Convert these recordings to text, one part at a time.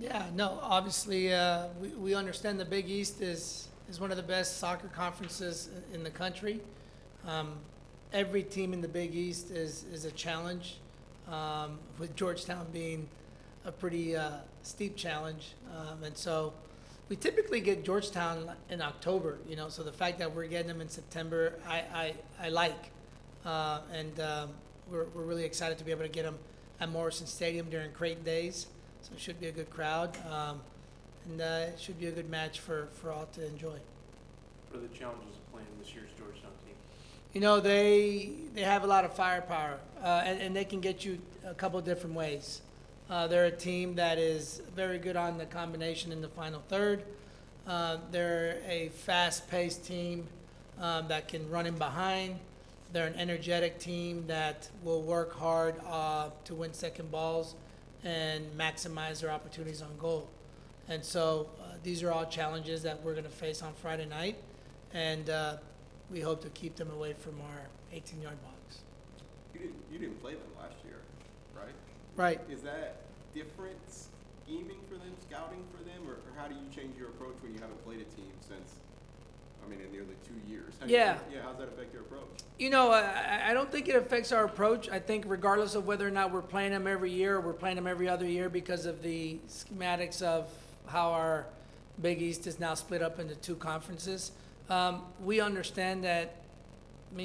Yeah, no, obviously, we understand the Big East is one of the best soccer conferences in the country. Um, every team in the Big East is a challenge, with Georgetown being a pretty steep challenge. And so we typically get Georgetown in October, so the fact that we're getting them in September, I like. And we're really excited to be able to get them at Morrison Stadium during Creighton days. So it should be a good crowd, and it should be a good match for all to enjoy. What are the challenges of playing this year's Georgetown team? They have a lot of firepower, and they can get you a couple of different ways. They're a team that is very good on the combination in the final third. They're a fast-paced team that can run in behind. They're an energetic team that will work hard to win second balls and maximize their opportunities on goal. And so these are all challenges that we're going to face on Friday night, and we hope to keep them away from our 18-yard box. You didn't play them last year, right? Right. Is that different scheming for them, scouting for them, or how do you change your approach when you haven't played a team since, in nearly 2 years? Yeah. How's that affect your approach? I don't think it affects our approach. I think regardless of whether or not we're playing them every year or we're playing them every other year because of the schematics of how our Big East is now split up into two conferences, we understand that,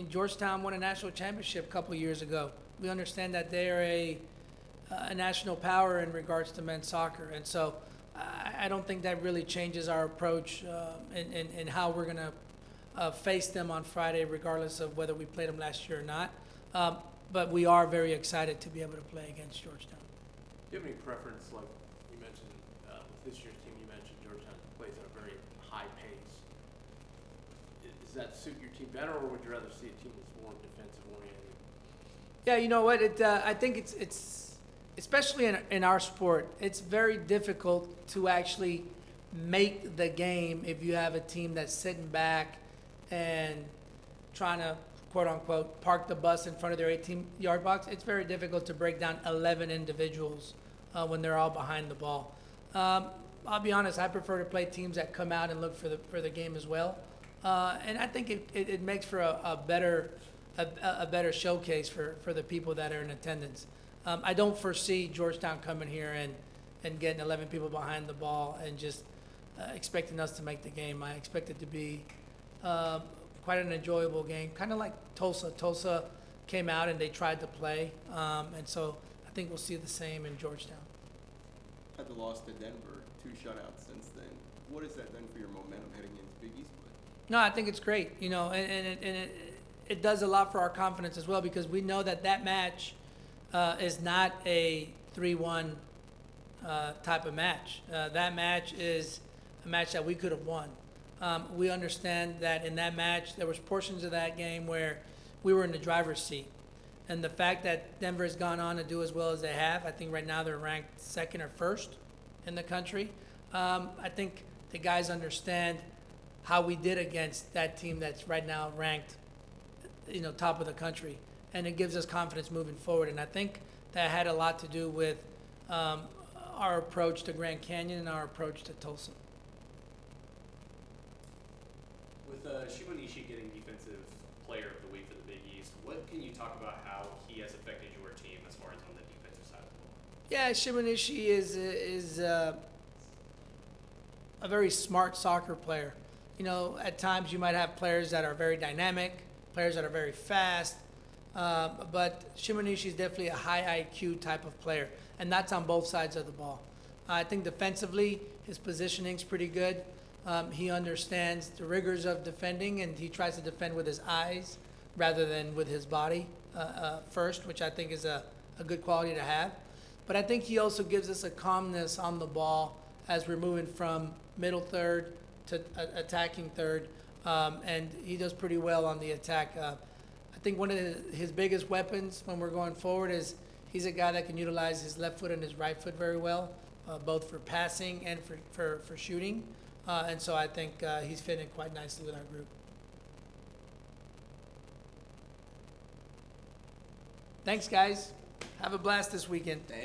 Georgetown won a national championship a couple years ago. We understand that they are a national power in regards to men's soccer. And so I don't think that really changes our approach in how we're going to face them on Friday, regardless of whether we played them last year or not. But we are very excited to be able to play against Georgetown. Do you have any preference, like you mentioned with this year's team, you mentioned Georgetown plays at a very high pace. Does that suit your team better, or would you rather see a team that's more defensive oriented? Yeah, you know what? I think it's especially in our sport, it's very difficult to actually make the game if you have a team that's sitting back and trying to, quote unquote, park the bus in front of their 18-yard box. It's very difficult to break down 11 individuals when they're all behind the ball. I'll be honest, I prefer to play teams that come out and look for the game as well. And I think it makes for a better showcase for the people that are in attendance. I don't foresee Georgetown coming here and getting 11 people behind the ball and just expecting us to make the game. I expect it to be quite an enjoyable game, kind of like Tulsa. Tulsa came out and they tried to play, and so I think we'll see the same in Georgetown. Had the loss to Denver, 2 shutouts since then. What has that done for your momentum heading into Big East play? No, I think it's great, and it does a lot for our confidence as well, because we know that match is not a 3-1 type of match. That match is a match that we could have won. We understand that in that match, there was portions of that game where we were in the driver's seat. And the fact that Denver has gone on to do as well as they have, I think right now they're ranked second or first in the country. I think the guys understand how we did against that team that's right now ranked, top of the country. And it gives us confidence moving forward. And I think that had a lot to do with our approach to Grand Canyon and our approach to Tulsa. With Shimonishi getting Defensive Player of the Week for the Big East, what can you talk about how he has affected your team as far as on the defensive side of the ball? Yeah, Shimonishi is a very smart soccer player. At times you might have players that are very dynamic, players that are very fast, but Shimonishi is definitely a high IQ type of player, and that's on both sides of the ball. I think defensively, his positioning's pretty good. He understands the rigors of defending, and he tries to defend with his eyes rather than with his body first, which I think is a good quality to have. But I think he also gives us a calmness on the ball as we're moving from middle third to attacking third, and he does pretty well on the attack. I think one of his biggest weapons when we're going forward is he's a guy that can utilize his left foot and his right foot very well, both for passing and for shooting. And so I think he's fitting quite nicely with our group. Thanks, guys. Have a blast this weekend. Thank